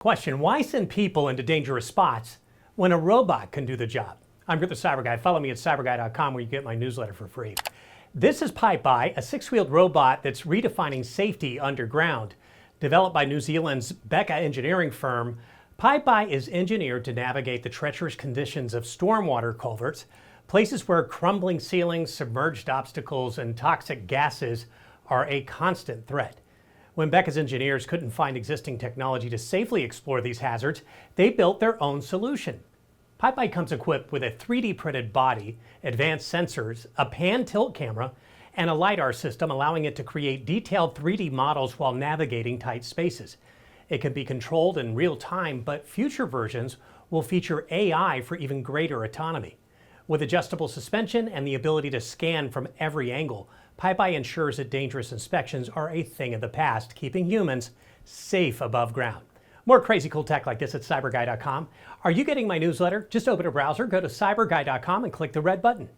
Question, why send people into dangerous spots when a robot can do the job? I'm the CyberGuy. Follow me at cyberguy.com where you get my newsletter for free. This is PipeBuy, a six-wheeled robot that's redefining safety underground. Developed by New Zealand's Becca engineering firm, PipeBuy is engineered to navigate the treacherous conditions of stormwater culverts, places where crumbling ceilings, submerged obstacles, and toxic gases are a constant threat. When Becca's engineers couldn't find existing technology to safely explore these hazards, they built their own solution. PipeBuy comes equipped with a 3D printed body, advanced sensors, a pan-tilt camera, and a LiDAR system allowing it to create detailed 3D models while navigating tight spaces. It can be controlled in real time, but future versions will feature AI for even greater autonomy. With adjustable suspension and the ability to scan from every angle, PipeBuy ensures that dangerous inspections are a thing of the past, keeping humans safe above ground. More crazy cool tech like this at cyberguy.com. Are you getting my newsletter? Just open a browser, go to cyberguy.com and click the red button.